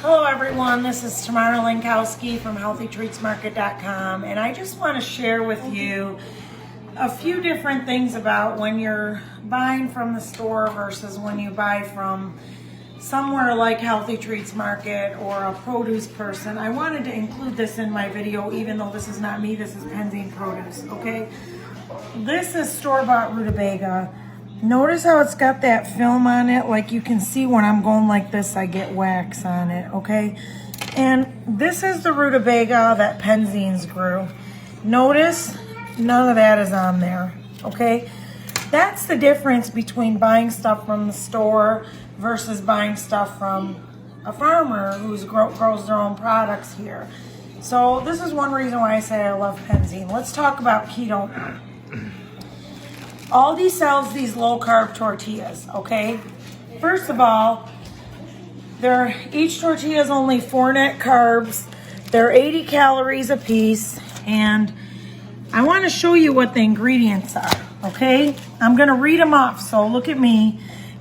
Hello everyone, this is Tamara Lankowski from HealthyTreatsMarket.com, and I just want to share with you a few different things about when you're buying from the store versus when you buy from somewhere like Healthy Treats Market or a produce person. I wanted to include this in my video even though this is not me, this is Penzine Produce, okay? This is store-bought rutabaga. Notice how it's got that film on it. Like you can see when I'm going like this, I get wax on it, okay? And this is the rutabaga that Penzine's grew. Notice none of that is on there, okay? That's the difference between buying stuff from the store versus buying stuff from a farmer who grows their own products here. So this is one reason why I say I love Penzine. Let's talk about keto now. Aldi sells these low-carb tortillas, okay? First of all, each tortilla is only 4 net carbs. They're 80 calories a piece, and I want to show you what the ingredients are, okay? I'm going to read them off, so look at me.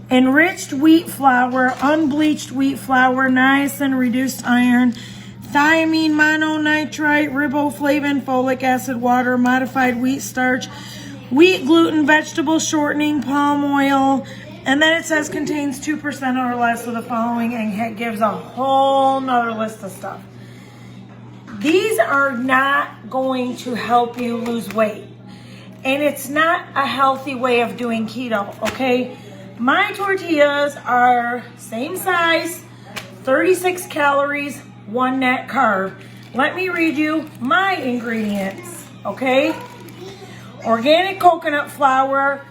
Enriched wheat flour, unbleached wheat flour, niacin, reduced iron, thiamine, mononitrite, riboflavin, folic acid, water, modified wheat starch, wheat gluten, vegetable shortening, palm oil, and then it says contains 2% or less of the following, and it gives a whole nother list of stuff. These are not going to help you lose weight, and it's not a healthy way of doing keto, okay? My tortillas are same size, 36 calories, 1 net carb. Let me read you my ingredients, okay? Organic coconut flour,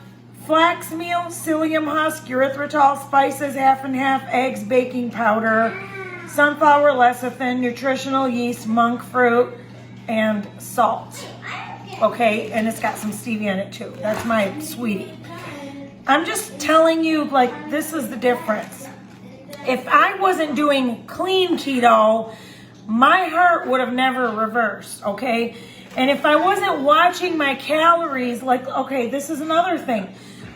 Flaxmeal, psyllium husk, erythritol, spices, half and half, eggs, baking powder, sunflower lecithin, nutritional yeast, monk fruit, and salt. Okay, and it's got some stevia in it too. That's my sweetie. I'm just telling you, like, this is the difference. If I wasn't doing clean keto, my heart would have never reversed, okay? And if I wasn't watching my calories, like, okay, this is another thing.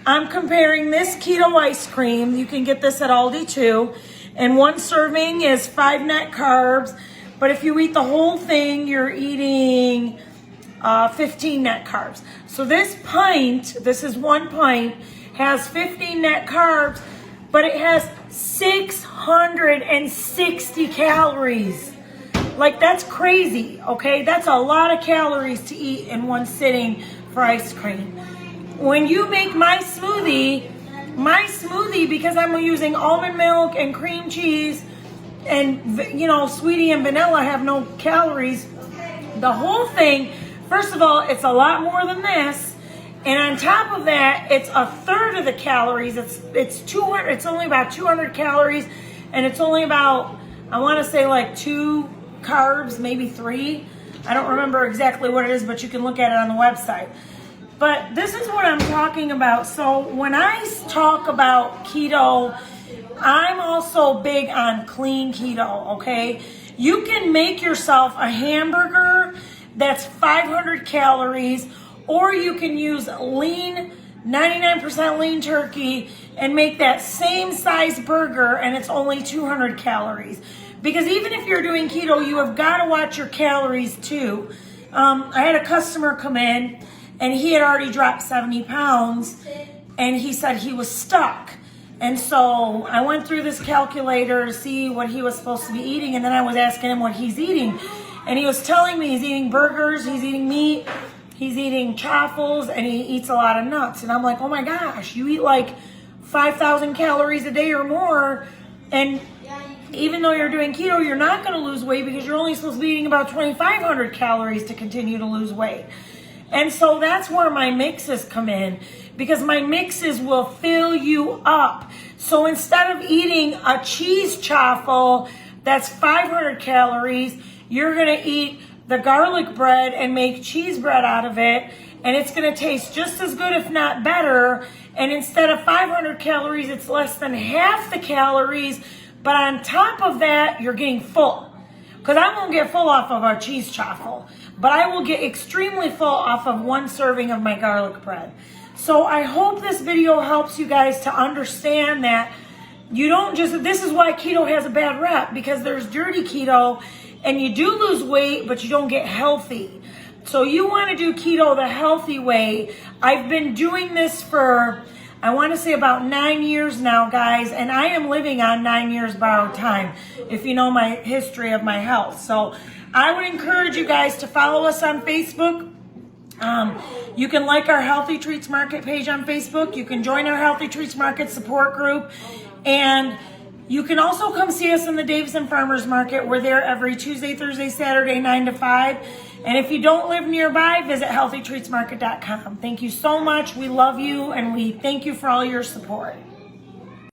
I'm comparing this keto ice cream. You can get this at Aldi too. And 1 serving is 5 net carbs. But if you eat the whole thing, you're eating 15 net carbs. So this pint, this is 1 pint, has 15 net carbs, but it has 660 calories. Like, that's crazy, okay? That's a lot of calories to eat in one sitting for ice cream. When you make my smoothie, because I'm using almond milk and cream cheese and, you know, sweetie and vanilla have no calories. The whole thing, first of all, it's a lot more than this. And on top of that, it's a third of the calories. It's 200. It's only about 200 calories, and it's only about, I want to say, like 2 carbs, maybe 3. I don't remember exactly what it is, but you can look at it on the website. But this is what I'm talking about. So when I talk about keto, I'm also big on clean keto, okay? You can make yourself a hamburger that's 500 calories, or you can use lean, 99% lean turkey and make that same size burger, and it's only 200 calories. Because even if you're doing keto, you have got to watch your calories too. I had a customer come in, and he had already dropped 70 pounds, and he said he was stuck. And so I went through this calculator to see what he was supposed to be eating, and then I was asking him what he's eating. And he was telling me he's eating burgers, he's eating meat, he's eating chaffles, and he eats a lot of nuts. And I'm like, oh my gosh, you eat like 5,000 calories a day or more, and even though you're doing keto, you're not going to lose weight because you're only supposed to be eating about 2,500 calories to continue to lose weight. And so that's where my mixes come in, because my mixes will fill you up. So instead of eating a cheese chaffle that's 500 calories, you're going to eat the garlic bread and make cheese bread out of it, and it's going to taste just as good, if not better. And instead of 500 calories, it's less than half the calories. But on top of that, you're getting full. Because I won't get full off of a cheese chaffle, but I will get extremely full off of 1 serving of my garlic bread. So I hope this video helps you guys to understand that You don't just, this is why keto has a bad rep, because there's dirty keto and you do lose weight, but you don't get healthy. So you want to do keto the healthy way. I've been doing this for, I want to say about 9 years now, guys, and I am living on 9 years borrowed time, if you know my history of my health. So I would encourage you guys to follow us on Facebook. You can like our Healthy Treats Market page on Facebook. You can join our Healthy Treats Market support group. And you can also come see us in the Davison Farmers Market. We're there every Tuesday, Thursday, Saturday, 9 to 5. And if you don't live nearby, visit healthytreatsmarket.com. Thank you so much. We love you, and we thank you for all your support.